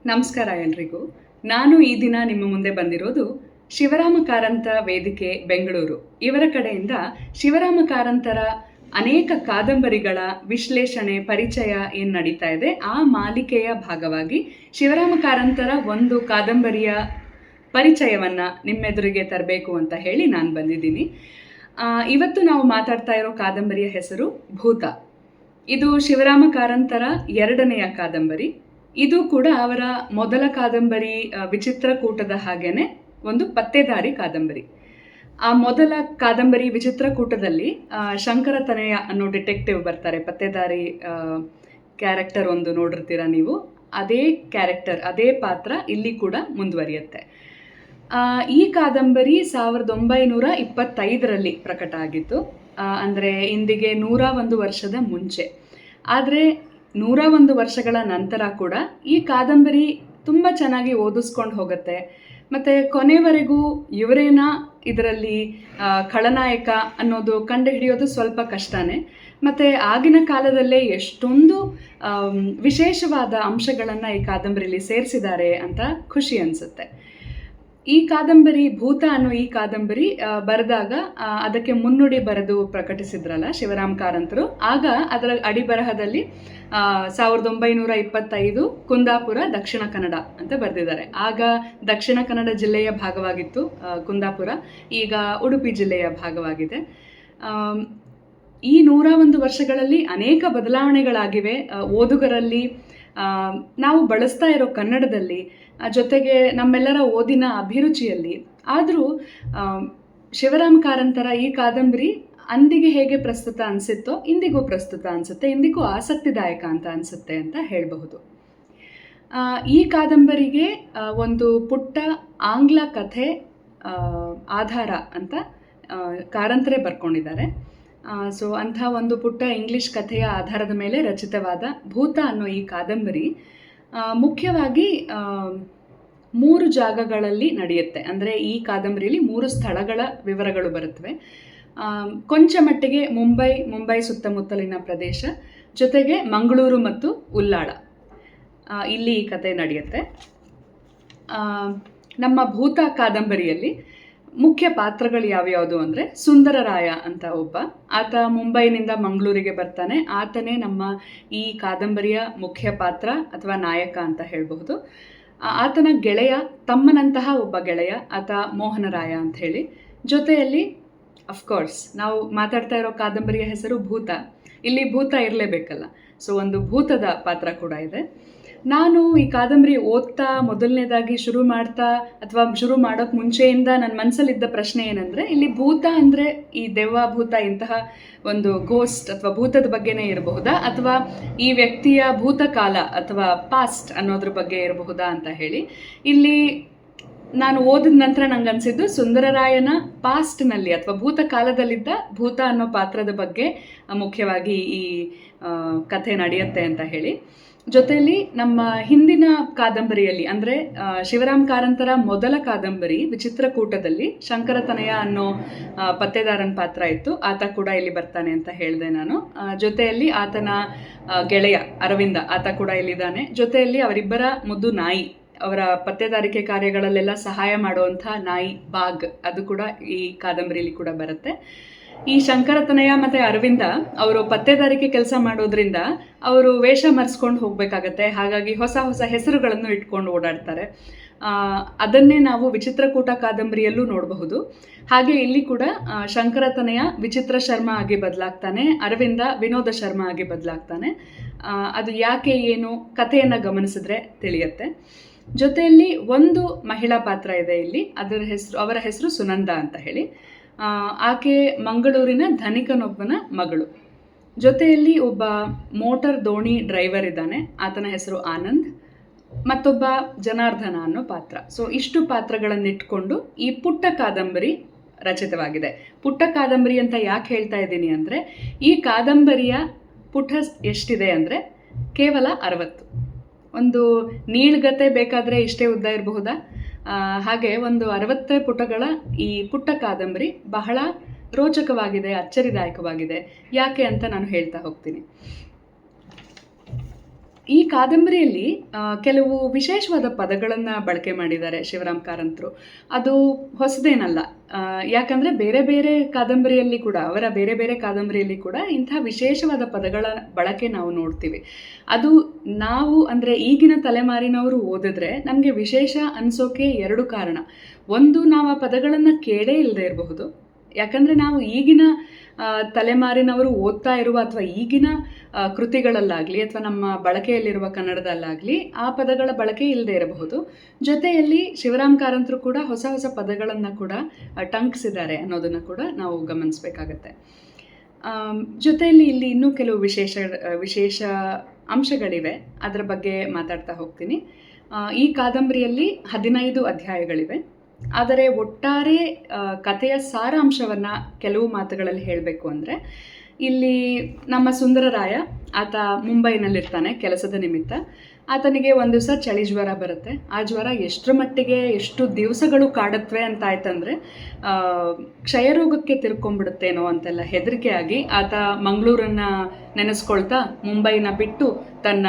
ನಮಸ್ಕಾರ ಎಲ್ರಿಗೂ. ನಾನು ಈ ದಿನ ನಿಮ್ಮ ಮುಂದೆ ಬಂದಿರೋದು ಶಿವರಾಮ ಕಾರಂತ ವೇದಿಕೆ ಬೆಂಗಳೂರು ಇವರ ಕಡೆಯಿಂದ ಶಿವರಾಮ ಕಾರಂತರ ಅನೇಕ ಕಾದಂಬರಿಗಳ ವಿಶ್ಲೇಷಣೆ ಪರಿಚಯ ಏನು ನಡೀತಾ ಇದೆ ಆ ಮಾಲಿಕೆಯ ಭಾಗವಾಗಿ ಶಿವರಾಮ ಕಾರಂತರ ಒಂದು ಕಾದಂಬರಿಯ ಪರಿಚಯವನ್ನು ನಿಮ್ಮೆದುರಿಗೆ ತರಬೇಕು ಅಂತ ಹೇಳಿ ನಾನು ಬಂದಿದ್ದೀನಿ. ಇವತ್ತು ನಾವು ಮಾತಾಡ್ತಾ ಇರೋ ಕಾದಂಬರಿಯ ಹೆಸರು ಭೂತ. ಇದು ಶಿವರಾಮ ಕಾರಂತರ ಎರಡನೆಯ ಕಾದಂಬರಿ. ಇದು ಕೂಡ ಅವರ ಮೊದಲ ಕಾದಂಬರಿ ವಿಚಿತ್ರಕೂಟದ ಹಾಗೇನೆ ಒಂದು ಪತ್ತೆದಾರಿ ಕಾದಂಬರಿ. ಆ ಮೊದಲ ಕಾದಂಬರಿ ವಿಚಿತ್ರಕೂಟದಲ್ಲಿ ಶಂಕರ ತನಯ ಅನ್ನೋ ಡಿಟೆಕ್ಟಿವ್ ಬರ್ತಾರೆ. ಪತ್ತೆದಾರಿ ಕ್ಯಾರೆಕ್ಟರ್ ಒಂದು ನೋಡಿರ್ತೀರ ನೀವು. ಅದೇ ಕ್ಯಾರೆಕ್ಟರ್, ಅದೇ ಪಾತ್ರ ಇಲ್ಲಿ ಕೂಡ ಮುಂದುವರಿಯುತ್ತೆ. ಈ ಕಾದಂಬರಿ 1925ರಲ್ಲಿ ಪ್ರಕಟ ಆಗಿತ್ತು. ಅಂದರೆ ಇಂದಿಗೆ 101 ವರ್ಷದ ಮುಂಚೆ. ಆದರೆ 101 ವರ್ಷಗಳ ನಂತರ ಕೂಡ ಈ ಕಾದಂಬರಿ ತುಂಬ ಚೆನ್ನಾಗಿ ಓದಿಸ್ಕೊಂಡು ಹೋಗುತ್ತೆ. ಮತ್ತು ಕೊನೆವರೆಗೂ ಇವರೇನ ಇದರಲ್ಲಿ ಖಳನಾಯಕ ಅನ್ನೋದು ಕಂಡುಹಿಡಿಯೋದು ಸ್ವಲ್ಪ ಕಷ್ಟನೇ. ಮತ್ತು ಆಗಿನ ಕಾಲದಲ್ಲೇ ಎಷ್ಟೊಂದು ವಿಶೇಷವಾದ ಅಂಶಗಳನ್ನು ಈ ಕಾದಂಬರಿಯಲ್ಲಿ ಸೇರಿಸಿದ್ದಾರೆ ಅಂತ ಖುಷಿ ಅನಿಸುತ್ತೆ. ಈ ಕಾದಂಬರಿ ಭೂತ ಅನ್ನೋ ಈ ಕಾದಂಬರಿ ಬರೆದಾಗ ಅದಕ್ಕೆ ಮುನ್ನುಡಿ ಬರೆದು ಪ್ರಕಟಿಸಿದ್ರಲ್ಲ ಶಿವರಾಮ ಕಾರಂತರು. ಆಗ ಅದರ ಅಡಿಬರಹದಲ್ಲಿ 1925 ಕುಂದಾಪುರ ದಕ್ಷಿಣ ಕನ್ನಡ ಅಂತ ಬರೆದಿದ್ದಾರೆ. ಆಗ ದಕ್ಷಿಣ ಕನ್ನಡ ಜಿಲ್ಲೆಯ ಭಾಗವಾಗಿತ್ತು ಕುಂದಾಪುರ, ಈಗ ಉಡುಪಿ ಜಿಲ್ಲೆಯ ಭಾಗವಾಗಿದೆ. ಈ 101 ವರ್ಷಗಳಲ್ಲಿ ಅನೇಕ ಬದಲಾವಣೆಗಳಾಗಿವೆ ಓದುಗರಲ್ಲಿ, ನಾವು ಬಳಸ್ತಾ ಇರೋ ಕನ್ನಡದಲ್ಲಿ, ಜೊತೆಗೆ ನಮ್ಮೆಲ್ಲರ ಓದಿನ ಅಭಿರುಚಿಯಲ್ಲಿ. ಆದರೂ ಶಿವರಾಮ ಕಾರಂತರ ಈ ಕಾದಂಬರಿ ಅಂದಿಗೆ ಹೇಗೆ ಪ್ರಸ್ತುತ ಅನಿಸುತ್ತೋ ಇಂದಿಗೂ ಪ್ರಸ್ತುತ ಅನಿಸುತ್ತೆ, ಇಂದಿಗೂ ಆಸಕ್ತಿದಾಯಕ ಅಂತ ಅನಿಸುತ್ತೆ ಅಂತ ಹೇಳಬಹುದು. ಈ ಕಾದಂಬರಿಗೆ ಒಂದು ಪುಟ್ಟ ಆಂಗ್ಲ ಕಥೆ ಆಧಾರ ಅಂತ ಕಾರಂತರೇ ಬರ್ಕೊಂಡಿದ್ದಾರೆ. ಸೊ ಅಂಥ ಒಂದು ಪುಟ್ಟ ಇಂಗ್ಲಿಷ್ ಕಥೆಯ ಆಧಾರದ ಮೇಲೆ ರಚಿತವಾದ ಭೂತ ಅನ್ನೋ ಈ ಕಾದಂಬರಿ ಮುಖ್ಯವಾಗಿ 3 ಜಾಗಗಳಲ್ಲಿ ನಡೆಯುತ್ತೆ. ಅಂದರೆ ಈ ಕಾದಂಬರಿಯಲ್ಲಿ 3 ಸ್ಥಳಗಳ ವಿವರಗಳು ಬರುತ್ತವೆ. ಕೊಂಚ ಮಟ್ಟಿಗೆ ಮುಂಬೈ ಸುತ್ತಮುತ್ತಲಿನ ಪ್ರದೇಶ, ಜೊತೆಗೆ ಮಂಗಳೂರು ಮತ್ತು ಉಲ್ಲಾಳ, ಇಲ್ಲಿ ಈ ಕಥೆ ನಡೆಯುತ್ತೆ. ನಮ್ಮ ಭೂತ ಕಾದಂಬರಿಯಲ್ಲಿ ಮುಖ್ಯ ಪಾತ್ರಗಳು ಯಾವ್ಯಾವುದು ಅಂದರೆ ಸುಂದರರಾಯ ಅಂತ ಒಬ್ಬ, ಆತ ಮುಂಬೈನಿಂದ ಮಂಗಳೂರಿಗೆ ಬರ್ತಾನೆ. ಆತನೇ ನಮ್ಮ ಈ ಕಾದಂಬರಿಯ ಮುಖ್ಯ ಪಾತ್ರ ಅಥವಾ ನಾಯಕ ಅಂತ ಹೇಳಬಹುದು. ಆತನ ಗೆಳೆಯ, ತಮ್ಮನಂತಹ ಒಬ್ಬ ಗೆಳೆಯ, ಆತ ಮೋಹನರಾಯ ಅಂತ ಹೇಳಿ. ಜೊತೆಯಲ್ಲಿ ಅಫ್ಕೋರ್ಸ್ ನಾವು ಮಾತಾಡ್ತಾ ಇರೋ ಕಾದಂಬರಿಯ ಹೆಸರು ಭೂತ. ಇಲ್ಲಿ ಭೂತ ಇರಲೇಬೇಕಲ್ಲ, ಸೊ ಒಂದು ಭೂತದ ಪಾತ್ರ ಕೂಡ ಇದೆ. ನಾನು ಈ ಕಾದಂಬರಿ ಓದ್ತಾ ಮೊದಲನೇದಾಗಿ ಶುರು ಮಾಡೋಕ್ಕೆ ಮುಂಚೆಯಿಂದ ನನ್ನ ಮನಸ್ಸಲ್ಲಿದ್ದ ಪ್ರಶ್ನೆ ಏನಂದರೆ, ಇಲ್ಲಿ ಭೂತ ಅಂದರೆ ಈ ದೆವ್ವ ಭೂತ ಇಂತಹ ಒಂದು ಗೋಸ್ಟ್ ಅಥವಾ ಭೂತದ ಬಗ್ಗೆನೇ ಇರಬಹುದಾ, ಅಥವಾ ಈ ವ್ಯಕ್ತಿಯ ಭೂತಕಾಲ ಅಥವಾ ಪಾಸ್ಟ್ ಅನ್ನೋದ್ರ ಬಗ್ಗೆ ಇರಬಹುದಾ ಅಂತ ಹೇಳಿ. ಇಲ್ಲಿ ನಾನು ಓದಿದ ನಂತರ ನಂಗೆ ಅನಿಸಿದ್ದು ಸುಂದರರಾಯನ ಪಾಸ್ಟ್ನಲ್ಲಿ ಅಥವಾ ಭೂತಕಾಲದಲ್ಲಿದ್ದ ಭೂತ ಅನ್ನೋ ಪಾತ್ರದ ಬಗ್ಗೆ ಮುಖ್ಯವಾಗಿ ಈ ಕಥೆ ನಡೆಯುತ್ತೆ ಅಂತ ಹೇಳಿ. ಜೊತೆಯಲ್ಲಿ ನಮ್ಮ ಹಿಂದಿನ ಕಾದಂಬರಿಯಲ್ಲಿ ಅಂದರೆ ಶಿವರಾಮ ಕಾರಂತರ ಮೊದಲ ಕಾದಂಬರಿ ವಿಚಿತ್ರಕೂಟದಲ್ಲಿ ಶಂಕರ ತನಯ ಅನ್ನೋ ಪತ್ತೆದಾರನ ಪಾತ್ರ ಇತ್ತು. ಆತ ಕೂಡ ಇಲ್ಲಿ ಬರ್ತಾನೆ ಅಂತ ಹೇಳಿದೆ ನಾನು. ಜೊತೆಯಲ್ಲಿ ಆತನ ಗೆಳೆಯ ಅರವಿಂದ, ಆತ ಕೂಡ ಇಲ್ಲಿದ್ದಾನೆ. ಜೊತೆಯಲ್ಲಿ ಅವರಿಬ್ಬರ ಮುದ್ದು ನಾಯಿ, ಅವರ ಪತ್ತೆದಾರಿಕೆ ಕಾರ್ಯಗಳಲ್ಲೆಲ್ಲ ಸಹಾಯ ಮಾಡುವಂಥ ನಾಯಿ ಬಾಗ್, ಅದು ಕೂಡ ಈ ಕಾದಂಬರಿಯಲ್ಲಿ ಕೂಡ ಬರುತ್ತೆ. ಈ ಶಂಕರತನಯ ಮತ್ತು ಅರವಿಂದ ಅವರು ಪತ್ತೆದಾರಿಕೆ ಕೆಲಸ ಮಾಡೋದ್ರಿಂದ ಅವರು ವೇಷ ಮರೆಸ್ಕೊಂಡು ಹೋಗಬೇಕಾಗತ್ತೆ. ಹಾಗಾಗಿ ಹೊಸ ಹೊಸ ಹೆಸರುಗಳನ್ನು ಇಟ್ಕೊಂಡು ಓಡಾಡ್ತಾರೆ. ಅದನ್ನೇ ನಾವು ವಿಚಿತ್ರಕೂಟ ಕಾದಂಬರಿಯಲ್ಲೂ ನೋಡಬಹುದು. ಹಾಗೆ ಇಲ್ಲಿ ಕೂಡ ಶಂಕರತನಯ ವಿಚಿತ್ರ ಶರ್ಮಾ ಆಗಿ ಬದಲಾಗ್ತಾನೆ, ಅರವಿಂದ ವಿನೋದ ಶರ್ಮಾ ಆಗಿ ಬದಲಾಗ್ತಾನೆ. ಅದು ಯಾಕೆ ಏನು ಕಥೆಯನ್ನು ಗಮನಿಸಿದ್ರೆ ತಿಳಿಯುತ್ತೆ. ಜೊತೆಯಲ್ಲಿ ಒಂದು ಮಹಿಳಾ ಪಾತ್ರ ಇದೆ ಇಲ್ಲಿ, ಅವರ ಹೆಸರು ಸುನಂದ ಅಂತ ಹೇಳಿ. ಆಕೆ ಮಂಗಳೂರಿನ ಧನಿಕನೊಬ್ಬನ ಮಗಳು. ಜೊತೆಯಲ್ಲಿ ಒಬ್ಬ ಮೋಟಾರ್ ದೋಣಿ ಡ್ರೈವರ್ ಇದ್ದಾನೆ, ಆತನ ಹೆಸರು ಆನಂದ್. ಮತ್ತೊಬ್ಬ ಜನಾರ್ದನ ಅನ್ನೋ ಪಾತ್ರ. ಸೊ ಇಷ್ಟು ಪಾತ್ರಗಳನ್ನಿಟ್ಕೊಂಡು ಈ ಪುಟ್ಟ ಕಾದಂಬರಿ ರಚಿತವಾಗಿದೆ. ಪುಟ್ಟ ಕಾದಂಬರಿ ಅಂತ ಯಾಕೆ ಹೇಳ್ತಾ ಇದ್ದೀನಿ ಅಂದರೆ, ಈ ಕಾದಂಬರಿಯ ಪುಟ ಎಷ್ಟಿದೆ ಅಂದರೆ ಕೇವಲ 60. ಒಂದು ನೀಳ್ಗತೆ ಬೇಕಾದರೆ ಇಷ್ಟೇ ಉದ್ದ ಇರಬಹುದಾ? ಹಾಗೆ ಒಂದು 60 ಪುಟಗಳ ಈ ಪುಟ್ಟ ಕಾದಂಬರಿ ಬಹಳ ರೋಚಕವಾಗಿದೆ, ಅಚ್ಚರಿದಾಯಕವಾಗಿದೆ. ಯಾಕೆ ಅಂತ ನಾನು ಹೇಳ್ತಾ ಹೋಗ್ತೀನಿ. ಈ ಕಾದಂಬರಿಯಲ್ಲಿ ಕೆಲವು ವಿಶೇಷವಾದ ಪದಗಳನ್ನು ಬಳಕೆ ಮಾಡಿದ್ದಾರೆ ಶಿವರಾಮ್ ಕಾರಂತರು. ಅದು ಹೊಸದೇನಲ್ಲ. ಯಾಕಂದರೆ ಬೇರೆ ಬೇರೆ ಕಾದಂಬರಿಯಲ್ಲಿ ಕೂಡ, ಅವರ ಬೇರೆ ಬೇರೆ ಕಾದಂಬರಿಯಲ್ಲಿ ಕೂಡ ಇಂಥ ವಿಶೇಷವಾದ ಪದಗಳ ಬಳಕೆ ನಾವು ನೋಡ್ತೀವಿ. ಅದು ನಾವು ಅಂದರೆ ಈಗಿನ ತಲೆಮಾರಿನವರು ಓದಿದ್ರೆ ನಮಗೆ ವಿಶೇಷ ಅನಿಸೋಕೆ 2 ಕಾರಣ. ಒಂದು, ನಾವು ಆ ಪದಗಳನ್ನು ಕೇಳೇ ಇಲ್ಲದೆ ಇರಬಹುದು. ಯಾಕಂದರೆ ನಾವು ಈಗಿನ ತಲೆಮಾರಿನವರು ಓದ್ತಾ ಇರುವ ಅಥವಾ ಈಗಿನ ಕೃತಿಗಳಲ್ಲಾಗಲಿ ಅಥವಾ ನಮ್ಮ ಬಳಕೆಯಲ್ಲಿರುವ ಕನ್ನಡದಲ್ಲಾಗಲಿ ಆ ಪದಗಳ ಬಳಕೆ ಇಲ್ಲದೆ ಇರಬಹುದು. ಜೊತೆಯಲ್ಲಿ ಶಿವರಾಮ್ ಕಾರಂತರು ಕೂಡ ಹೊಸ ಹೊಸ ಪದಗಳನ್ನು ಕೂಡ ಟಂಕಿಸಿದ್ದಾರೆ ಅನ್ನೋದನ್ನು ಕೂಡ ನಾವು ಗಮನಿಸಬೇಕಾಗತ್ತೆ. ಜೊತೆಯಲ್ಲಿ ಇಲ್ಲಿ ಇನ್ನೂ ಕೆಲವು ವಿಶೇಷ ಅಂಶಗಳಿವೆ, ಅದರ ಬಗ್ಗೆ ಮಾತಾಡ್ತಾ ಹೋಗ್ತೀನಿ. ಈ ಕಾದಂಬರಿಯಲ್ಲಿ 15 ಅಧ್ಯಾಯಗಳಿವೆ. ಆದರೆ ಒಟ್ಟಾರೆ ಕಥೆಯ ಸಾರಾಂಶವನ್ನು ಕೆಲವು ಮಾತುಗಳಲ್ಲಿ ಹೇಳಬೇಕು ಅಂದರೆ, ಇಲ್ಲಿ ನಮ್ಮ ಸುಂದರರಾಯ, ಆತ ಮುಂಬೈನಲ್ಲಿರ್ತಾನೆ ಕೆಲಸದ ನಿಮಿತ್ತ. ಆತನಿಗೆ ಒಂದು ದಿವಸ ಚಳಿ ಜ್ವರ ಬರುತ್ತೆ. ಆ ಜ್ವರ ಎಷ್ಟರ ಮಟ್ಟಿಗೆ ಎಷ್ಟು ದಿವಸಗಳು ಕಾಡುತ್ತವೆ ಅಂತ ಆಯ್ತಂದರೆ ಕ್ಷಯರೋಗಕ್ಕೆ ತಿರ್ಕೊಂಡ್ಬಿಡುತ್ತೇನೋ ಅಂತೆಲ್ಲ ಹೆದರಿಕೆ ಆಗಿ ಆತ ಮಂಗಳೂರನ್ನು ನೆನೆಸ್ಕೊಳ್ತಾ ಮುಂಬೈನ ಬಿಟ್ಟು ತನ್ನ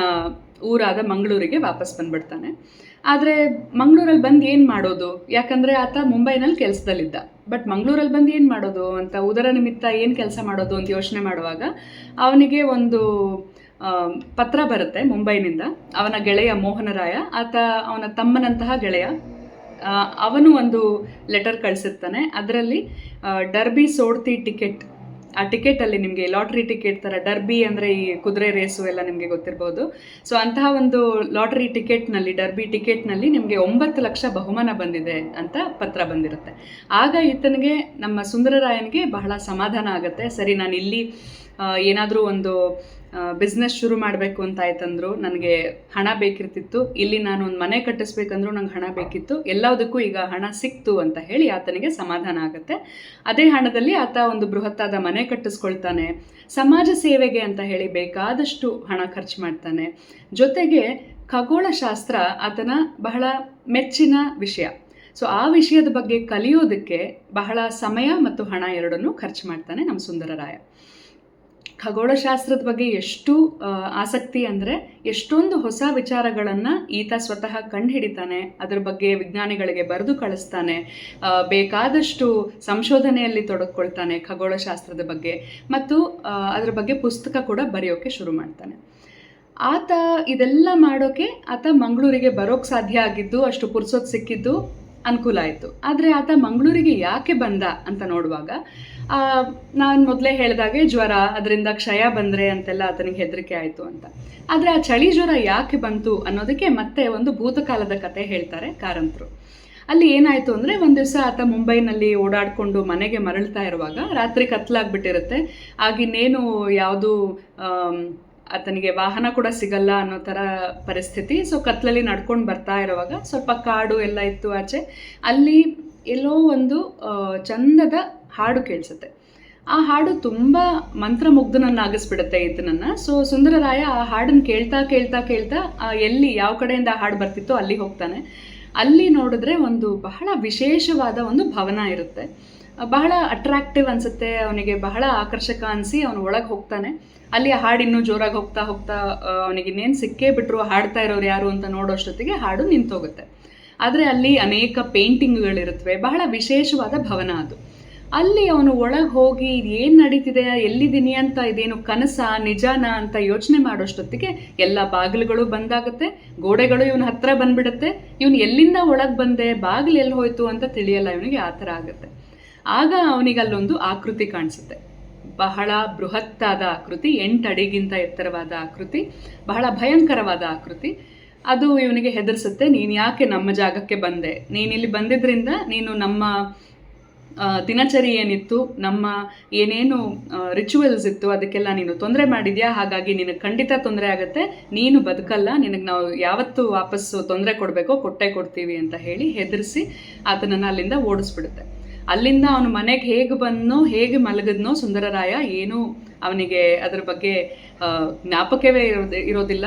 ಊರಾದ ಮಂಗಳೂರಿಗೆ ವಾಪಸ್ ಬಂದ್ಬಿಡ್ತಾನೆ. ಆದರೆ ಮಂಗಳೂರಲ್ಲಿ ಬಂದು ಏನು ಮಾಡೋದು? ಯಾಕಂದರೆ ಆತ ಮುಂಬೈನಲ್ಲಿ ಕೆಲಸದಲ್ಲಿದ್ದ. ಬಟ್ ಮಂಗಳೂರಲ್ಲಿ ಬಂದು ಏನು ಮಾಡೋದು ಅಂತ, ಉದರ ನಿಮಿತ್ತ ಏನು ಕೆಲಸ ಮಾಡೋದು ಅಂತ ಯೋಚನೆ ಮಾಡುವಾಗ ಅವನಿಗೆ ಒಂದು ಪತ್ರ ಬರುತ್ತೆ ಮುಂಬೈನಿಂದ. ಅವನ ಗೆಳೆಯ ಮೋಹನರಾಯ, ಆತ ಅವನ ತಮ್ಮನಂತಹ ಗೆಳೆಯ, ಅವನು ಒಂದು ಲೆಟರ್ ಕಳಿಸಿರ್ತಾನೆ. ಅದರಲ್ಲಿ ಡರ್ಬಿ ಸೋಡ್ತಿ ಟಿಕೆಟ್, ಆ ಟಿಕೆಟಲ್ಲಿ ನಿಮಗೆ ಲಾಟ್ರಿ ಟಿಕೆಟ್ ಥರ, ಡರ್ಬಿ ಅಂದರೆ ಈ ಕುದುರೆ ರೇಸು ಎಲ್ಲ ನಿಮಗೆ ಗೊತ್ತಿರ್ಬೋದು. ಸೊ ಅಂತಹ ಒಂದು ಲಾಟ್ರಿ ಟಿಕೆಟ್ನಲ್ಲಿ, ಡರ್ಬಿ ಟಿಕೆಟ್ನಲ್ಲಿ ನಿಮಗೆ 9 ಲಕ್ಷ ಬಹುಮಾನ ಬಂದಿದೆ ಅಂತ ಪತ್ರ ಬಂದಿರುತ್ತೆ. ಆಗ ಈತನಿಗೆ, ನಮ್ಮ ಸುಂದರರಾಯನಿಗೆ ಬಹಳ ಸಮಾಧಾನ ಆಗುತ್ತೆ. ಸರಿ, ನಾನು ಇಲ್ಲಿ ಏನಾದರೂ ಒಂದು ಬಿಸ್ನೆಸ್ ಶುರು ಮಾಡಬೇಕು ಅಂತ ಆಯ್ತಂದ್ರು, ನನಗೆ ಹಣ ಬೇಕಿರ್ತಿತ್ತು, ಇಲ್ಲಿ ನಾನು ಒಂದು ಮನೆ ಕಟ್ಟಿಸ್ಬೇಕಂದ್ರೂ ನಂಗೆ ಹಣ ಬೇಕಿತ್ತು, ಎಲ್ಲದಕ್ಕೂ ಈಗ ಹಣ ಸಿಕ್ತು ಅಂತ ಹೇಳಿ ಆತನಿಗೆ ಸಮಾಧಾನ ಆಗುತ್ತೆ. ಅದೇ ಹಣದಲ್ಲಿ ಆತ ಒಂದು ಬೃಹತ್ತಾದ ಮನೆ ಕಟ್ಟಿಸ್ಕೊಳ್ತಾನೆ. ಸಮಾಜ ಸೇವೆಗೆ ಅಂತ ಹೇಳಿ ಬೇಕಾದಷ್ಟು ಹಣ ಖರ್ಚು ಮಾಡ್ತಾನೆ. ಜೊತೆಗೆ ಖಗೋಳಶಾಸ್ತ್ರ ಆತನ ಬಹಳ ಮೆಚ್ಚಿನ ವಿಷಯ. ಸೊ ಆ ವಿಷಯದ ಬಗ್ಗೆ ಕಲಿಯೋದಕ್ಕೆ ಬಹಳ ಸಮಯ ಮತ್ತು ಹಣ ಎರಡನ್ನೂ ಖರ್ಚು ಮಾಡ್ತಾನೆ ನಮ್ಮ ಸುಂದರರಾಯ. ಖಗೋಳಶಾಸ್ತ್ರದ ಬಗ್ಗೆ ಎಷ್ಟು ಆಸಕ್ತಿ ಅಂದರೆ, ಎಷ್ಟೊಂದು ಹೊಸ ವಿಚಾರಗಳನ್ನು ಈತ ಸ್ವತಃ ಕಂಡುಹಿಡಿತಾನೆ, ಅದರ ಬಗ್ಗೆ ವಿಜ್ಞಾನಿಗಳಿಗೆ ಬರೆದು ಕಳಿಸ್ತಾನೆ, ಬೇಕಾದಷ್ಟು ಸಂಶೋಧನೆಯಲ್ಲಿ ತೊಡಗಿಕೊಳ್ತಾನೆ ಖಗೋಳಶಾಸ್ತ್ರದ ಬಗ್ಗೆ, ಮತ್ತು ಅದರ ಬಗ್ಗೆ ಪುಸ್ತಕ ಕೂಡ ಬರೆಯೋಕ್ಕೆ ಶುರು ಮಾಡ್ತಾನೆ. ಆತ ಇದೆಲ್ಲ ಮಾಡೋಕ್ಕೆ ಆತ ಮಂಗಳೂರಿಗೆ ಬರೋಕ್ಕೆ ಸಾಧ್ಯ ಆಗಿದ್ದು, ಅಷ್ಟು ಪುರ್ಸೊತ್ತು ಸಿಕ್ಕಿದ್ದು ಅನುಕೂಲ ಆಯಿತು. ಆದರೆ ಆತ ಮಂಗಳೂರಿಗೆ ಯಾಕೆ ಬಂದ ಅಂತ ನೋಡುವಾಗ, ನಾನು ಮೊದಲೇ ಹೇಳಿದಾಗೆ ಜ್ವರ, ಅದರಿಂದ ಕ್ಷಯ ಬಂದರೆ ಅಂತೆಲ್ಲ ಆತನಿಗೆ ಹೆದರಿಕೆ ಆಯಿತು ಅಂತ. ಆದರೆ ಆ ಚಳಿ ಜ್ವರ ಯಾಕೆ ಬಂತು ಅನ್ನೋದಕ್ಕೆ ಮತ್ತೆ ಒಂದು ಭೂತಕಾಲದ ಕತೆ ಹೇಳ್ತಾರೆ ಕಾರಂತರು. ಅಲ್ಲಿ ಏನಾಯಿತು ಅಂದರೆ, ಒಂದು ದಿವಸ ಆತ ಮುಂಬೈನಲ್ಲಿ ಓಡಾಡಿಕೊಂಡು ಮನೆಗೆ ಮರಳ್ತಾ ಇರುವಾಗ ರಾತ್ರಿ ಕತ್ಲಾಗ್ಬಿಟ್ಟಿರುತ್ತೆ. ಆಗಿನ್ನೇನು ಯಾವುದೂ ಆತನಿಗೆ ವಾಹನ ಕೂಡ ಸಿಗಲ್ಲ ಅನ್ನೋ ಥರ ಪರಿಸ್ಥಿತಿ. ಸೊ ಕತ್ಲಲ್ಲಿ ನಡ್ಕೊಂಡು ಬರ್ತಾ ಇರುವಾಗ ಸ್ವಲ್ಪ ಕಾಡು ಎಲ್ಲ ಇತ್ತು ಆಚೆ. ಅಲ್ಲಿ ಎಲ್ಲೋ ಒಂದು ಚಂದದ ಹಾಡು ಕೇಳಿಸುತ್ತೆ. ಆ ಹಾಡು ತುಂಬ ಮಂತ್ರಮುಗ್ಧನನ್ನಾಗಿಸ್ಬಿಡುತ್ತೆ ಈತನನ್ನು. ಸೊ ಸುಂದರರಾಯ ಆ ಹಾಡನ್ನು ಕೇಳ್ತಾ ಕೇಳ್ತಾ ಕೇಳ್ತಾ ಎಲ್ಲಿ ಯಾವ ಕಡೆಯಿಂದ ಆ ಹಾಡು ಬರ್ತಿತ್ತೋ ಅಲ್ಲಿ ಹೋಗ್ತಾನೆ. ಅಲ್ಲಿ ನೋಡಿದ್ರೆ ಒಂದು ಬಹಳ ವಿಶೇಷವಾದ ಒಂದು ಭವನ ಇರುತ್ತೆ. ಬಹಳ ಅಟ್ರಾಕ್ಟಿವ್ ಅನಿಸುತ್ತೆ ಅವನಿಗೆ, ಬಹಳ ಆಕರ್ಷಕ ಅನಿಸಿ ಅವನು ಒಳಗೆ ಹೋಗ್ತಾನೆ. ಅಲ್ಲಿ ಆ ಹಾಡು ಇನ್ನೂ ಜೋರಾಗಿ ಹೋಗ್ತಾ ಹೋಗ್ತಾ ಅವನಿಗೆ ಇನ್ನೇನು ಸಿಕ್ಕೇ ಬಿಟ್ಟರು ಹಾಡ್ತಾ ಇರೋರು ಯಾರು ಅಂತ ನೋಡೋಷ್ಟೊತ್ತಿಗೆ ಹಾಡು ನಿಂತೋಗುತ್ತೆ. ಆದರೆ ಅಲ್ಲಿ ಅನೇಕ ಪೇಂಟಿಂಗ್ಗಳಿರುತ್ತವೆ, ಬಹಳ ವಿಶೇಷವಾದ ಭವನ ಅದು. ಅಲ್ಲಿ ಅವನು ಒಳಗೆ ಹೋಗಿ ಏನು ನಡೀತಿದೆ, ಎಲ್ಲಿದ್ದೀನಿ ಅಂತ, ಇದೇನು ಕನಸ ನಿಜಾನ ಅಂತ ಯೋಚನೆ ಮಾಡೋಷ್ಟೊತ್ತಿಗೆ ಎಲ್ಲ ಬಾಗಿಲುಗಳು ಬಂದಾಗುತ್ತೆ, ಗೋಡೆಗಳು ಇವನ ಹತ್ರ ಬಂದ್ಬಿಡುತ್ತೆ. ಇವನು ಎಲ್ಲಿಂದ ಒಳಗೆ ಬಂದೆ, ಬಾಗಿಲು ಎಲ್ಲಿ ಹೋಯ್ತು ಅಂತ ತಿಳಿಯಲ್ಲ ಇವನಿಗೆ. ಆ ಥರ ಆಗುತ್ತೆ. ಆಗ ಅವನಿಗಲ್ಲೊಂದು ಆಕೃತಿ ಕಾಣಿಸುತ್ತೆ, ಬಹಳ ಬೃಹತ್ತಾದ ಆಕೃತಿ, 8 ಅಡಿಗಿಂತ ಎತ್ತರವಾದ ಆಕೃತಿ, ಬಹಳ ಭಯಂಕರವಾದ ಆಕೃತಿ. ಅದು ಇವನಿಗೆ ಹೆದರಿಸುತ್ತೆ. ನೀನು ಯಾಕೆ ನಮ್ಮ ಜಾಗಕ್ಕೆ ಬಂದೆ? ನೀನಿಲ್ಲಿ ಬಂದಿದ್ದರಿಂದ ನೀನು ನಮ್ಮ ದಿನಚರಿ ಏನಿತ್ತು, ನಮ್ಮ ಏನೇನು ರಿಚುವಲ್ಸ್ ಇತ್ತು, ಅದಕ್ಕೆಲ್ಲ ನೀನು ತೊಂದರೆ ಮಾಡಿದ್ಯಾ. ಹಾಗಾಗಿ ನಿನಗೆ ಖಂಡಿತ ತೊಂದರೆ ಆಗುತ್ತೆ, ನೀನು ಬದುಕಲ್ಲ, ನಿನಗೆ ನಾವು ಯಾವತ್ತು ವಾಪಸ್ಸು ತೊಂದರೆ ಕೊಡಬೇಕೋ ಕೊಟ್ಟೇ ಕೊಡ್ತೀವಿ ಅಂತ ಹೇಳಿ ಹೆದರಿಸಿ ಆತನನ್ನು ಅಲ್ಲಿಂದ ಓಡಿಸ್ಬಿಡುತ್ತೆ. ಅಲ್ಲಿಂದ ಅವನು ಮನೆಗೆ ಹೇಗೆ ಬಂದನೋ ಹೇಗೆ ಮಲಗಿದ್ನೋ ಸುಂದರರಾಯ ಏನೂ ಅವನಿಗೆ ಅದರ ಬಗ್ಗೆ ಜ್ಞಾಪಕವೇ ಇರೋದಿಲ್ಲ.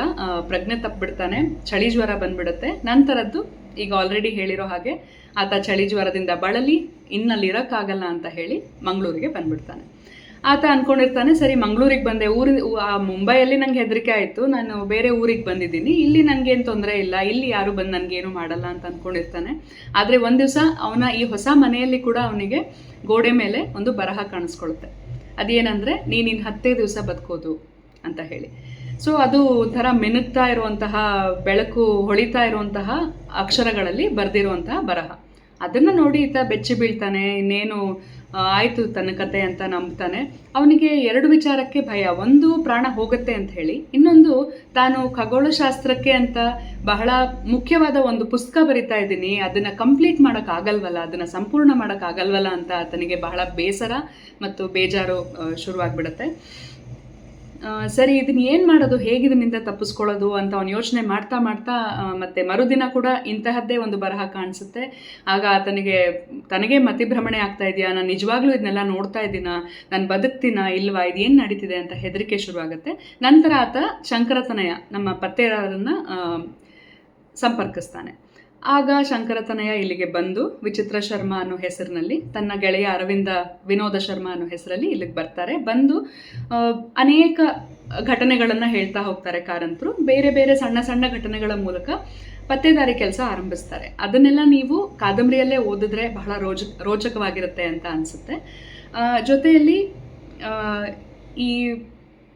ಪ್ರಜ್ಞೆ ತಪ್ಪಿಬಿಡ್ತಾನೆ. ಚಳಿ ಜ್ವರ ಬಂದ್ಬಿಡುತ್ತೆ. ನಂತರದ್ದು ಈಗ ಆಲ್ರೆಡಿ ಹೇಳಿರೋ ಹಾಗೆ ಆತ ಚಳಿ ಜ್ವರದಿಂದ ಬಳಲಿ ಇನ್ನಲ್ಲಿರೋಕ್ಕಾಗಲ್ಲ ಅಂತ ಹೇಳಿ ಮಂಗಳೂರಿಗೆ ಬಂದ್ಬಿಡ್ತಾನೆ. ಆತ ಅಂದ್ಕೊಂಡಿರ್ತಾನೆ, ಸರಿ ಮಂಗಳೂರಿಗೆ ಬಂದೆ, ಮುಂಬೈಯಲ್ಲಿ ನಂಗೆ ಹೆದರಿಕೆ ಆಯಿತು, ನಾನು ಬೇರೆ ಊರಿಗೆ ಬಂದಿದ್ದೀನಿ, ಇಲ್ಲಿ ನನಗೇನು ತೊಂದರೆ ಇಲ್ಲ, ಇಲ್ಲಿ ಯಾರು ಬಂದು ನನಗೇನು ಮಾಡಲ್ಲ ಅಂತ ಅಂದ್ಕೊಂಡಿರ್ತಾನೆ. ಆದರೆ ಒಂದು ದಿವಸ ಅವನ ಈ ಹೊಸ ಮನೆಯಲ್ಲಿ ಕೂಡ ಅವನಿಗೆ ಗೋಡೆ ಮೇಲೆ ಒಂದು ಬರಹ ಕಾಣಿಸ್ಕೊಳುತ್ತೆ. ಅದೇನಂದರೆ, ನೀನು 10 ದಿವಸ ಬದುಕೋದು ಅಂತ ಹೇಳಿ. ಸೊ ಅದು ಒಂಥರ ಮಿನುಗ್ತಾ ಇರುವಂತಹ, ಬೆಳಕು ಹೊಳಿತಾ ಇರುವಂತಹ ಅಕ್ಷರಗಳಲ್ಲಿ ಬರೆದಿರುವಂತಹ ಬರಹ. ಅದನ್ನು ನೋಡಿ ಈತ ಬೆಚ್ಚಿ ಬೀಳ್ತಾನೆ. ಇನ್ನೇನು ಆಯಿತು ತನ್ನ ಕತೆ ಅಂತ ನಂಬ್ತಾನೆ. ಅವನಿಗೆ 2 ವಿಚಾರಕ್ಕೆ ಭಯ. ಒಂದು, ಪ್ರಾಣ ಹೋಗುತ್ತೆ ಅಂತ ಹೇಳಿ. ಇನ್ನೊಂದು, ತಾನು ಖಗೋಳಶಾಸ್ತ್ರಕ್ಕೆ ಅಂತ ಬಹಳ ಮುಖ್ಯವಾದ ಒಂದು ಪುಸ್ತಕ ಬರಿತಾ ಇದ್ದೀನಿ, ಅದನ್ನು ಕಂಪ್ಲೀಟ್ ಮಾಡೋಕ್ಕಾಗಲ್ವಲ್ಲ, ಅದನ್ನು ಸಂಪೂರ್ಣ ಮಾಡೋಕ್ಕಾಗಲ್ವಲ್ಲ ಅಂತ ಆತನಿಗೆ ಬಹಳ ಬೇಸರ ಮತ್ತು ಬೇಜಾರು ಶುರುವಾಗ್ಬಿಡುತ್ತೆ. ಸರಿ, ಇದನ್ನ ಏನು ಮಾಡೋದು, ಹೇಗಿದನಿಂದ ತಪ್ಪಿಸ್ಕೊಳ್ಳೋದು ಅಂತ ಅವನು ಯೋಚನೆ ಮಾಡ್ತಾ ಮಾಡ್ತಾ ಮತ್ತೆ ಮರುದಿನ ಕೂಡ ಇಂತಹದ್ದೇ ಒಂದು ಬರಹ ಕಾಣಿಸುತ್ತೆ. ಆಗ ತನಗೆ ಮತಿಭ್ರಮಣೆ ಆಗ್ತಾ ಇದೆಯಾ, ನಾನು ನಿಜವಾಗ್ಲೂ ಇದನ್ನೆಲ್ಲ ನೋಡ್ತಾ ಇದ್ದೀನಾ, ನಾನು ಬದುಕ್ತೀನಾ ಇಲ್ವಾ, ಇದೇನು ನಡೀತಿದೆ ಅಂತ ಹೆದರಿಕೆ ಶುರುವಾಗುತ್ತೆ. ನಂತರ ಆತ ಶಂಕರತನಯ ನಮ್ಮ ಪತ್ತೇದಾರರನ್ನ ಸಂಪರ್ಕಿಸ್ತಾನೆ. ಆಗ ಶಂಕರತನಯ ಇಲ್ಲಿಗೆ ಬಂದು ವಿಚಿತ್ರ ಶರ್ಮಾ ಅನ್ನೋ ಹೆಸರಿನಲ್ಲಿ, ತನ್ನ ಗೆಳೆಯ ವಿನೋದ ಶರ್ಮಾ ಅನ್ನೋ ಹೆಸರಲ್ಲಿ ಇಲ್ಲಿಗೆ ಬರ್ತಾರೆ. ಬಂದು ಅನೇಕ ಘಟನೆಗಳನ್ನು ಹೇಳ್ತಾ ಹೋಗ್ತಾರೆ ಕಾರಂತರು. ಬೇರೆ ಬೇರೆ ಸಣ್ಣ ಸಣ್ಣ ಘಟನೆಗಳ ಮೂಲಕ ಪತ್ತೇದಾರಿ ಕೆಲಸ ಆರಂಭಿಸ್ತಾರೆ. ಅದನ್ನೆಲ್ಲ ನೀವು ಕಾದಂಬರಿಯಲ್ಲೇ ಓದಿದ್ರೆ ಬಹಳ ರೋಚಕವಾಗಿರುತ್ತೆ ಅಂತ ಅನಿಸುತ್ತೆ. ಜೊತೆಯಲ್ಲಿ ಈ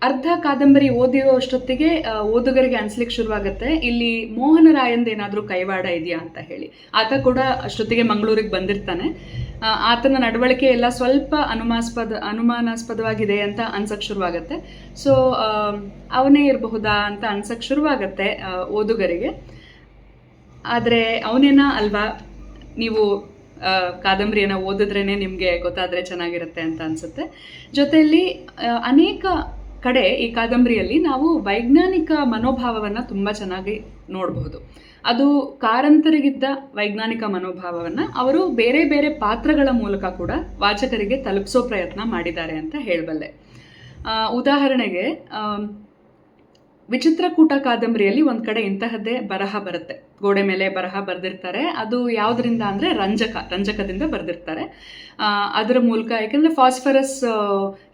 ಅರ್ಧ ಕಾದಂಬರಿ ಓದಿರೋ ಅಷ್ಟೊತ್ತಿಗೆ ಓದುಗರಿಗೆ ಅನ್ಸ್ಲಿಕ್ಕೆ ಶುರುವಾಗುತ್ತೆ, ಇಲ್ಲಿ ಮೋಹನರಾಯಂದೇನಾದರೂ ಕೈವಾಡ ಇದೆಯಾ ಅಂತ ಹೇಳಿ. ಆತ ಕೂಡ ಅಷ್ಟೊತ್ತಿಗೆ ಮಂಗಳೂರಿಗೆ ಬಂದಿರ್ತಾನೆ. ಆತನ ನಡವಳಿಕೆ ಎಲ್ಲ ಸ್ವಲ್ಪ ಅನುಮಾನಾಸ್ಪದವಾಗಿದೆ ಅಂತ ಅನ್ಸಕ್ಕೆ ಶುರುವಾಗುತ್ತೆ. ಸೊ ಅವನೇ ಇರಬಹುದಾ ಅಂತ ಅನ್ಸಕ್ಕೆ ಶುರುವಾಗುತ್ತೆ ಓದುಗರಿಗೆ. ಆದರೆ ಅವನೇನಾ ಅಲ್ವಾ, ನೀವು ಕಾದಂಬರಿಯನ್ನು ಓದಿದ್ರೇ ನಿಮಗೆ ಗೊತ್ತಾದರೆ ಚೆನ್ನಾಗಿರುತ್ತೆ ಅಂತ ಅನಿಸುತ್ತೆ. ಜೊತೆಯಲ್ಲಿ ಅನೇಕ ಕಡೆ ಈ ಕಾದಂಬರಿಯಲ್ಲಿ ನಾವು ವೈಜ್ಞಾನಿಕ ಮನೋಭಾವವನ್ನು ತುಂಬ ಚೆನ್ನಾಗಿ ನೋಡಬಹುದು. ಅದು ಕಾರಂತರಿಗಿದ್ದ ವೈಜ್ಞಾನಿಕ ಮನೋಭಾವವನ್ನು ಅವರು ಬೇರೆ ಬೇರೆ ಪಾತ್ರಗಳ ಮೂಲಕ ಕೂಡ ವಾಚಕರಿಗೆ ತಲುಪಿಸೋ ಪ್ರಯತ್ನ ಮಾಡಿದ್ದಾರೆ ಅಂತ ಹೇಳಬಲ್ಲೆ. ಉದಾಹರಣೆಗೆ ವಿಚಿತ್ರಕೂಟ ಕಾದಂಬರಿಯಲ್ಲಿ ಒಂದು ಕಡೆ ಇಂತಹದ್ದೇ ಬರಹ ಬರುತ್ತೆ. ಗೋಡೆ ಮೇಲೆ ಬರಹ ಬರೆದಿರ್ತಾರೆ. ಅದು ಯಾವುದರಿಂದ ಅಂದರೆ ರಂಜಕದಿಂದ ಬರೆದಿರ್ತಾರೆ. ಅದರ ಮೂಲಕ, ಯಾಕೆಂದರೆ ಫಾಸ್ಫರಸ್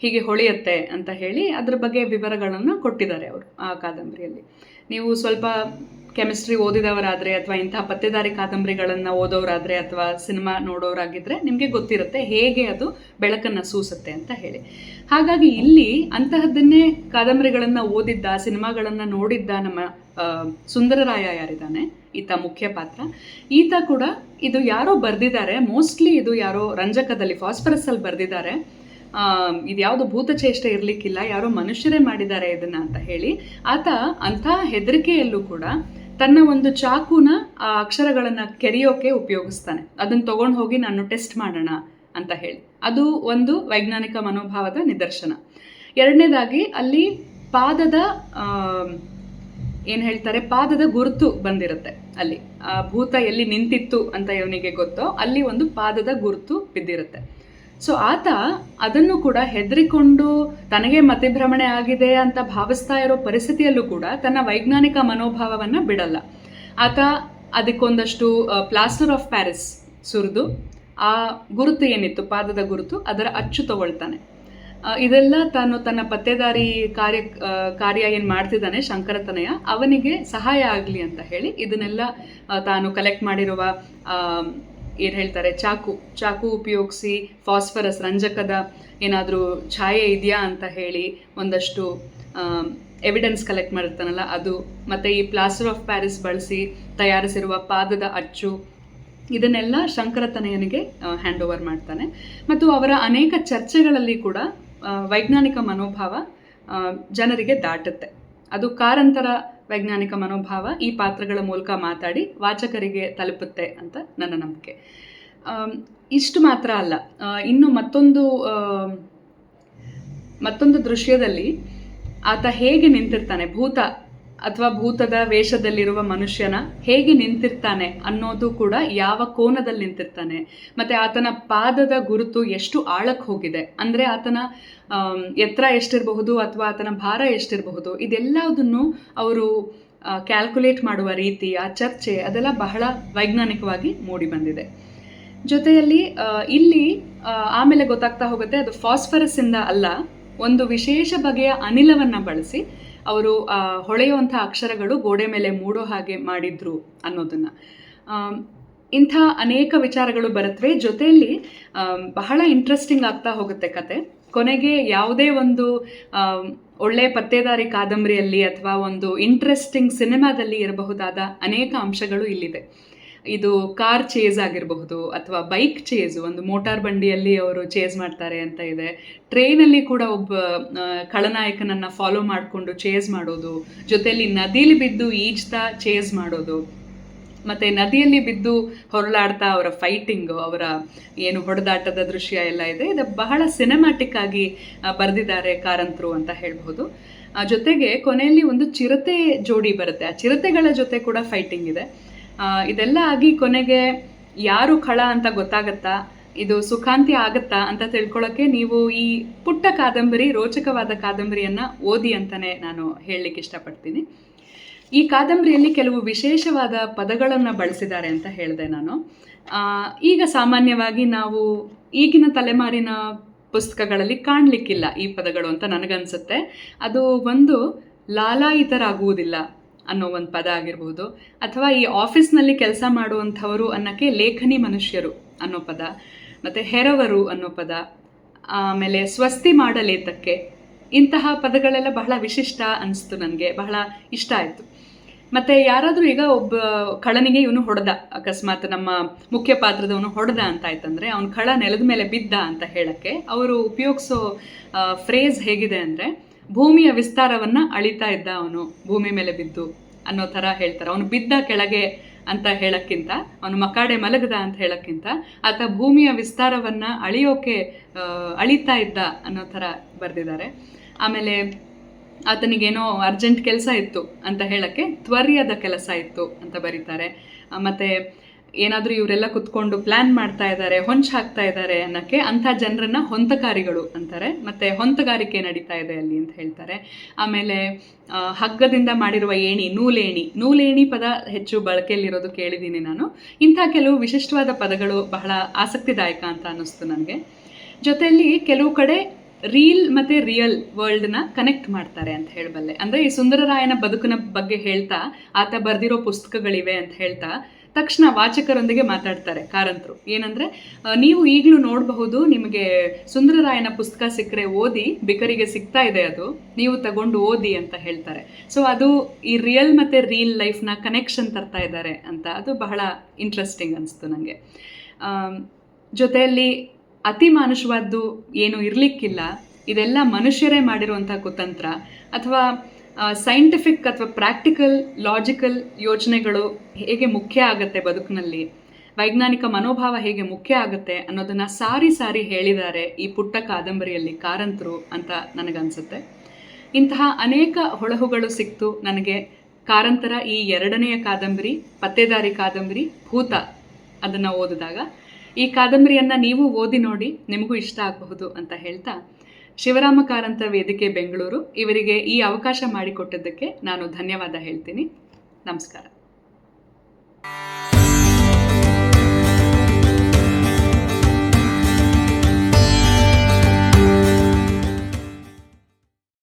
ಹೀಗೆ ಹೊಳೆಯುತ್ತೆ ಅಂತ ಹೇಳಿ ಅದ್ರ ಬಗ್ಗೆ ವಿವರಗಳನ್ನು ಕೊಟ್ಟಿದ್ದಾರೆ ಅವರು ಆ ಕಾದಂಬರಿಯಲ್ಲಿ. ನೀವು ಸ್ವಲ್ಪ ಕೆಮಿಸ್ಟ್ರಿ ಓದಿದವರಾದರೆ ಅಥವಾ ಇಂತಹ ಪತ್ತೇದಾರಿ ಕಾದಂಬರಿಗಳನ್ನು ಓದೋರಾದರೆ ಅಥವಾ ಸಿನಿಮಾ ನೋಡೋರಾಗಿದ್ದರೆ ನಿಮಗೆ ಗೊತ್ತಿರುತ್ತೆ ಹೇಗೆ ಅದು ಬೆಳಕನ್ನು ಸೂಸುತ್ತೆ ಅಂತ ಹೇಳಿ. ಹಾಗಾಗಿ ಇಲ್ಲಿ ಅಂತಹದ್ದನ್ನೇ ಕಾದಂಬರಿಗಳನ್ನು ಓದಿದ್ದ, ಸಿನಿಮಾಗಳನ್ನು ನೋಡಿದ್ದ ನಮ್ಮ ಸುಂದರರಾಯ ಯಾರಿದ್ದಾನೆ, ಈತ ಮುಖ್ಯ ಪಾತ್ರ, ಈತ ಕೂಡ ಇದು ಯಾರೋ ಬರೆದಿದ್ದಾರೆ, ಮೋಸ್ಟ್ಲಿ ಇದು ಯಾರೋ ರಂಜಕದಲ್ಲಿ ಫಾಸ್ಫರಸ್ಸಲ್ಲಿ ಬರೆದಿದ್ದಾರೆ, ಇದು ಯಾವುದು ಭೂತಚೇಷ್ಟೆ ಇರಲಿಕ್ಕಿಲ್ಲ, ಯಾರೋ ಮನುಷ್ಯರೇ ಮಾಡಿದ್ದಾರೆ ಇದನ್ನು ಅಂತ ಹೇಳಿ ಆತ ಅಂಥ ಹೆದರಿಕೆಯಲ್ಲೂ ಕೂಡ ತನ್ನ ಒಂದು ಚಾಕುನ ಆ ಅಕ್ಷರಗಳನ್ನು ಕೆರೆಯೋಕೆ ಉಪಯೋಗಿಸ್ತಾನೆ. ಅದನ್ನು ತೊಗೊಂಡು ಹೋಗಿ ನಾನು ಟೆಸ್ಟ್ ಮಾಡೋಣ ಅಂತ ಹೇಳಿ. ಅದು ಒಂದು ವೈಜ್ಞಾನಿಕ ಮನೋಭಾವದ ನಿದರ್ಶನ. ಎರಡನೇದಾಗಿ ಅಲ್ಲಿ ಪಾದದ ಪಾದದ ಗುರುತು ಬಂದಿರುತ್ತೆ. ಅಲ್ಲಿ ಆ ಭೂತ ಎಲ್ಲಿ ನಿಂತಿತ್ತು ಅಂತ ಇವನಿಗೆ ಗೊತ್ತೋ ಅಲ್ಲಿ ಒಂದು ಪಾದದ ಗುರುತು ಬಿದ್ದಿರುತ್ತೆ. ಸೊ ಆತ ಅದನ್ನು ಕೂಡ ಹೆದರಿಕೊಂಡು ತನಗೆ ಮತಿಭ್ರಮಣೆ ಆಗಿದೆ ಅಂತ ಭಾವಿಸ್ತಾ ಇರೋ ಪರಿಸ್ಥಿತಿಯಲ್ಲೂ ಕೂಡ ತನ್ನ ವೈಜ್ಞಾನಿಕ ಮನೋಭಾವವನ್ನು ಬಿಡಲ್ಲ. ಆತ ಅದಕ್ಕೊಂದಷ್ಟು ಪ್ಲಾಸ್ಟರ್ ಆಫ್ ಪ್ಯಾರಿಸ್ ಸುರಿದು ಆ ಗುರುತು ಏನಿತ್ತು, ಪಾದದ ಗುರುತು, ಅದರ ಅಚ್ಚು ತಗೊಳ್ತಾನೆ. ಇದೆಲ್ಲ ತಾನು ತನ್ನ ಪತ್ತೇದಾರಿ ಕಾರ್ಯ ಏನು ಮಾಡ್ತಿದ್ದಾನೆ ಶಂಕರತನಯ, ಅವನಿಗೆ ಸಹಾಯ ಆಗಲಿ ಅಂತ ಹೇಳಿ ಇದನ್ನೆಲ್ಲ ತಾನು ಕಲೆಕ್ಟ್ ಮಾಡಿರುವ ಚಾಕು ಉಪಯೋಗಿಸಿ ಫಾಸ್ಫರಸ್ ರಂಜಕದ ಏನಾದರೂ ಛಾಯೆ ಇದೆಯಾ ಅಂತ ಹೇಳಿ ಒಂದಷ್ಟು ಎವಿಡೆನ್ಸ್ ಕಲೆಕ್ಟ್ ಮಾಡಿರ್ತಾನಲ್ಲ ಅದು, ಮತ್ತು ಈ ಪ್ಲಾಸ್ಟರ್ ಆಫ್ ಪ್ಯಾರಿಸ್ ಬಳಸಿ ತಯಾರಿಸಿರುವ ಪಾದದ ಅಚ್ಚು, ಇದನ್ನೆಲ್ಲ ಶಂಕರತನಯನಿಗೆ ಹ್ಯಾಂಡ್ ಓವರ್ ಮಾಡ್ತಾನೆ. ಮತ್ತು ಅವರ ಅನೇಕ ಚರ್ಚೆಗಳಲ್ಲಿ ಕೂಡ ವೈಜ್ಞಾನಿಕ ಮನೋಭಾವ ಜನರಿಗೆ ದಾಟುತ್ತೆ. ಅದು ಕಾರಂತರ ವೈಜ್ಞಾನಿಕ ಮನೋಭಾವ ಈ ಪಾತ್ರಗಳ ಮೂಲಕ ಮಾತಾಡಿ ವಾಚಕರಿಗೆ ತಲುಪುತ್ತೆ ಅಂತ ನನ್ನ ನಂಬಿಕೆ. ಇಷ್ಟು ಮಾತ್ರ ಅಲ್ಲ, ಇನ್ನು ಮತ್ತೊಂದು ದೃಶ್ಯದಲ್ಲಿ ಆತ ಹೇಗೆ ನಿಂತಿರ್ತಾನೆ, ಭೂತ ಅಥವಾ ಭೂತದ ವೇಷದಲ್ಲಿರುವ ಮನುಷ್ಯನ ಹೇಗೆ ನಿಂತಿರ್ತಾನೆ ಅನ್ನೋದು ಕೂಡ, ಯಾವ ಕೋನದಲ್ಲಿ ನಿಂತಿರ್ತಾನೆ, ಮತ್ತು ಆತನ ಪಾದದ ಗುರುತು ಎಷ್ಟು ಆಳಕ್ಕೆ ಹೋಗಿದೆ, ಅಂದರೆ ಆತನ ಎತ್ತರ ಎಷ್ಟಿರಬಹುದು ಅಥವಾ ಆತನ ಭಾರ ಎಷ್ಟಿರಬಹುದು, ಇದೆಲ್ಲದನ್ನು ಅವರು ಕ್ಯಾಲ್ಕುಲೇಟ್ ಮಾಡುವ ರೀತಿ, ಆ ಚರ್ಚೆ, ಅದೆಲ್ಲ ಬಹಳ ವೈಜ್ಞಾನಿಕವಾಗಿ ಮೂಡಿ ಬಂದಿದೆ. ಜೊತೆಯಲ್ಲಿ ಇಲ್ಲಿ ಆಮೇಲೆ ಗೊತ್ತಾಗ್ತಾ ಹೋಗುತ್ತೆ ಅದು ಫಾಸ್ಫರಸ್ ಇಂದ ಅಲ್ಲ, ಒಂದು ವಿಶೇಷ ಬಗೆಯ ಅನಿಲವನ್ನು ಬಳಸಿ ಅವರು ಹೊಳೆಯುವಂಥ ಅಕ್ಷರಗಳು ಗೋಡೆ ಮೇಲೆ ಮೂಡೋ ಹಾಗೆ ಮಾಡಿದ್ರು ಅನ್ನೋದನ್ನು. ಇಂಥ ಅನೇಕ ವಿಚಾರಗಳು ಬರುತ್ತವೆ. ಜೊತೆಯಲ್ಲಿ ಬಹಳ ಇಂಟ್ರೆಸ್ಟಿಂಗ್ ಆಗ್ತಾ ಹೋಗುತ್ತೆ ಕತೆ. ಕೊನೆಗೆ ಯಾವುದೇ ಒಂದು ಒಳ್ಳೆಯ ಪತ್ತೇದಾರಿ ಕಾದಂಬರಿಯಲ್ಲಿ ಅಥವಾ ಒಂದು ಇಂಟ್ರೆಸ್ಟಿಂಗ್ ಸಿನಿಮಾದಲ್ಲಿ ಇರಬಹುದಾದ ಅನೇಕ ಅಂಶಗಳು ಇಲ್ಲಿದೆ. ಇದು ಕಾರ್ ಚೇಸ್ ಆಗಿರಬಹುದು ಅಥವಾ ಬೈಕ್ ಚೇಸು, ಒಂದು ಮೋಟಾರ್ ಬಂಡಿಯಲ್ಲಿ ಅವರು ಚೇಸ್ ಮಾಡ್ತಾರೆ ಅಂತ ಇದೆ. ಟ್ರೈನಲ್ಲಿ ಕೂಡ ಒಬ್ಬ ಖಳನಾಯಕನನ್ನು ಫಾಲೋ ಮಾಡಿಕೊಂಡು ಚೇಸ್ ಮಾಡೋದು, ಜೊತೆಯಲ್ಲಿ ನದಿಲಿ ಬಿದ್ದು ಈಜ್ತಾ ಚೇಸ್ ಮಾಡೋದು, ಮತ್ತು ನದಿಯಲ್ಲಿ ಬಿದ್ದು ಹೊರಳಾಡ್ತಾ ಅವರ ಫೈಟಿಂಗು, ಅವರ ಏನು ಹೊಡೆದಾಟದ ದೃಶ್ಯ ಎಲ್ಲ ಇದೆ. ಇದು ಬಹಳ ಸಿನಿಮ್ಯಾಟಿಕ್ ಆಗಿ ಬರೆದಿದ್ದಾರೆ ಕಾರಂತರು ಅಂತ ಹೇಳ್ಬೋದು. ಜೊತೆಗೆ ಕೊನೆಯಲ್ಲಿ ಒಂದು ಚಿರತೆ ಜೋಡಿ ಬರುತ್ತೆ, ಆ ಚಿರತೆಗಳ ಜೊತೆ ಕೂಡ ಫೈಟಿಂಗ್ ಇದೆ. ಇದೆಲ್ಲ ಆಗಿ ಕೊನೆಗೆ ಯಾರು ಖಳ ಅಂತ ಗೊತ್ತಾಗತ್ತಾ, ಇದು ಸುಖಾಂತಿ ಆಗತ್ತಾ ಅಂತ ತಿಳ್ಕೊಳ್ಳೋಕ್ಕೆ ನೀವು ಈ ಪುಟ್ಟ ಕಾದಂಬರಿ, ರೋಚಕವಾದ ಕಾದಂಬರಿಯನ್ನು ಓದಿ ಅಂತಲೇ ನಾನು ಹೇಳಲಿಕ್ಕೆ ಇಷ್ಟಪಡ್ತೀನಿ. ಈ ಕಾದಂಬರಿಯಲ್ಲಿ ಕೆಲವು ವಿಶೇಷವಾದ ಪದಗಳನ್ನು ಬಳಸಿದ್ದಾರೆ ಅಂತ ಹೇಳಿದೆ ನಾನು. ಈಗ ಸಾಮಾನ್ಯವಾಗಿ ನಾವು ಈಗಿನ ತಲೆಮಾರಿನ ಪುಸ್ತಕಗಳಲ್ಲಿ ಕಾಣಲಿಕ್ಕಿಲ್ಲ ಈ ಪದಗಳು ಅಂತ ನನಗನ್ಸುತ್ತೆ. ಅದು ಒಂದು ಲಾಲಾಯಿತರಾಗುವುದಿಲ್ಲ ಅನ್ನೋ ಒಂದು ಪದ ಆಗಿರ್ಬೋದು, ಅಥವಾ ಈ ಆಫೀಸ್ನಲ್ಲಿ ಕೆಲಸ ಮಾಡುವಂಥವರು ಅನ್ನೋಕ್ಕೆ ಲೇಖನಿ ಮನುಷ್ಯರು ಅನ್ನೋ ಪದ, ಮತ್ತು ಹೆರವರು ಅನ್ನೋ ಪದ, ಆಮೇಲೆ ಸ್ವಸ್ತಿ ಮಾಡಲೇತಕ್ಕೆ, ಇಂತಹ ಪದಗಳೆಲ್ಲ ಬಹಳ ವಿಶಿಷ್ಟ ಅನಿಸ್ತು ನನಗೆ, ಬಹಳ ಇಷ್ಟ ಆಯಿತು. ಮತ್ತು ಯಾರಾದರೂ ಈಗ ಒಬ್ಬ ಖಳನಿಗೆ ಇವನು ಹೊಡೆದ, ಅಕಸ್ಮಾತ್ ನಮ್ಮ ಮುಖ್ಯ ಪಾತ್ರದವನು ಹೊಡೆದ ಅಂತ ಆಯ್ತಂದರೆ ಅವನು ಖಳ ನೆಲದ ಮೇಲೆ ಬಿದ್ದ ಅಂತ ಹೇಳೋಕ್ಕೆ ಅವರು ಉಪಯೋಗಿಸೋ ಫ್ರೇಸ್ ಹೇಗಿದೆ ಅಂದರೆ, ಭೂಮಿಯ ವಿಸ್ತಾರವನ್ನು ಅಳಿತಾ ಇದ್ದ ಅವನು ಭೂಮಿ ಮೇಲೆ ಬಿದ್ದು ಅನ್ನೋ ಥರ ಹೇಳ್ತಾರೆ. ಅವನು ಬಿದ್ದ ಕೆಳಗೆ ಅಂತ ಹೇಳೋಕ್ಕಿಂತ, ಅವನು ಮಕಾಡೆ ಮಲಗದ ಅಂತ ಹೇಳೋಕ್ಕಿಂತ ಆತ ಭೂಮಿಯ ವಿಸ್ತಾರವನ್ನು ಅಳಿತಾ ಇದ್ದ ಅನ್ನೋ ಥರ ಬರೆದಿದ್ದಾರೆ. ಆಮೇಲೆ ಆತನಿಗೇನೋ ಅರ್ಜೆಂಟ್ ಕೆಲಸ ಇತ್ತು ಅಂತ ಹೇಳೋಕ್ಕೆ ತ್ವರ್ಯದ ಕೆಲಸ ಇತ್ತು ಅಂತ ಬರೀತಾರೆ. ಮತ್ತು ಏನಾದರೂ ಇವರೆಲ್ಲ ಕುತ್ಕೊಂಡು ಪ್ಲ್ಯಾನ್ ಮಾಡ್ತಾ ಇದ್ದಾರೆ, ಹೊಂಚು ಹಾಕ್ತಾ ಇದ್ದಾರೆ ಅನ್ನೋಕ್ಕೆ ಅಂಥ ಜನರನ್ನು ಹೊಂತಕಾರಿಗಳು ಅಂತಾರೆ. ಮತ್ತು ಹೊಂತಗಾರಿಕೆ ನಡೀತಾ ಇದೆ ಅಲ್ಲಿ ಅಂತ ಹೇಳ್ತಾರೆ. ಆಮೇಲೆ ಹಗ್ಗದಿಂದ ಮಾಡಿರುವ ಏಣಿ, ನೂಲೇಣಿ ಪದ ಹೆಚ್ಚು ಬಳಕೆಯಲ್ಲಿರೋದು ಕೇಳಿದ್ದೀನಿ ನಾನು. ಇಂಥ ಕೆಲವು ವಿಶಿಷ್ಟವಾದ ಪದಗಳು ಬಹಳ ಆಸಕ್ತಿದಾಯಕ ಅಂತ ಅನ್ನಿಸ್ತು ನನಗೆ. ಜೊತೆಯಲ್ಲಿ ಕೆಲವು ಕಡೆ ರೀಲ್ ಮತ್ತು ರಿಯಲ್ ವರ್ಲ್ಡ್ನ ಕನೆಕ್ಟ್ ಮಾಡ್ತಾರೆ ಅಂತ ಹೇಳಬಲ್ಲೆ. ಅಂದರೆ ಈ ಸುಂದರರಾಯನ ಬದುಕಿನ ಬಗ್ಗೆ ಹೇಳ್ತಾ ಆತ ಬರೆದಿರೋ ಪುಸ್ತಕಗಳಿವೆ ಅಂತ ಹೇಳ್ತಾ ತಕ್ಷಣ ವಾಚಕರೊಂದಿಗೆ ಮಾತಾಡ್ತಾರೆ ಕಾರಂತರು. ಏನಂದರೆ, ನೀವು ಈಗಲೂ ನೋಡಬಹುದು, ನಿಮಗೆ ಸುಂದರರಾಯನ ಪುಸ್ತಕ ಸಿಕ್ಕರೆ ಓದಿ, ಬಿಕರಿಗೆ ಸಿಗ್ತಾ ಇದೆ, ಅದು ನೀವು ತಗೊಂಡು ಓದಿ ಅಂತ ಹೇಳ್ತಾರೆ. ಸೊ ಅದು ಈ ರಿಯಲ್ ಮತ್ತು ರೀಲ್ ಲೈಫ್ನ ಕನೆಕ್ಷನ್ ತರ್ತಾ ಇದ್ದಾರೆ ಅಂತ, ಅದು ಬಹಳ ಇಂಟ್ರೆಸ್ಟಿಂಗ್ ಅನಿಸ್ತು ನನಗೆ. ಜೊತೆಯಲ್ಲಿ ಅತಿ ಮಾನುಷವಾದ್ದು ಏನು ಇರಲಿಕ್ಕಿಲ್ಲ, ಇದೆಲ್ಲ ಮನುಷ್ಯರೇ ಮಾಡಿರುವಂಥ ಕುತಂತ್ರ, ಅಥವಾ ಸೈಂಟಿಫಿಕ್ ಅಥವಾ ಪ್ರಾಕ್ಟಿಕಲ್ ಲಾಜಿಕಲ್ ಯೋಚನೆಗಳು ಹೇಗೆ ಮುಖ್ಯ ಆಗುತ್ತೆ ಬದುಕಿನಲ್ಲಿ, ವೈಜ್ಞಾನಿಕ ಮನೋಭಾವ ಹೇಗೆ ಮುಖ್ಯ ಆಗುತ್ತೆ ಅನ್ನೋದನ್ನು ಸಾರಿ ಸಾರಿ ಹೇಳಿದ್ದಾರೆ ಈ ಪುಟ್ಟ ಕಾದಂಬರಿಯಲ್ಲಿ ಕಾರಂತರು ಅಂತ ನನಗನ್ಸುತ್ತೆ. ಇಂತಹ ಅನೇಕ ಹೊಳಹುಗಳು ಸಿಕ್ತು ನನಗೆ ಕಾರಂತರ ಈ 2ನೆಯ ಕಾದಂಬರಿ, ಪತ್ತೇದಾರಿ ಕಾದಂಬರಿ ಭೂತ, ಅದನ್ನು ಓದಿದಾಗ. ಈ ಕಾದಂಬರಿಯನ್ನು ನೀವು ಓದಿ ನೋಡಿ, ನಿಮಗೂ ಇಷ್ಟ ಆಗಬಹುದು ಅಂತ ಹೇಳ್ತಾ, ಶಿವರಾಮ ಕಾರಂತ ವೇದಿಕೆ ಬೆಂಗಳೂರು ಇವರಿಗೆ ಈ ಅವಕಾಶ ಮಾಡಿಕೊಟ್ಟಿದ್ದಕ್ಕೆ ನಾನು ಧನ್ಯವಾದ ಹೇಳ್ತೀನಿ. ನಮಸ್ಕಾರ.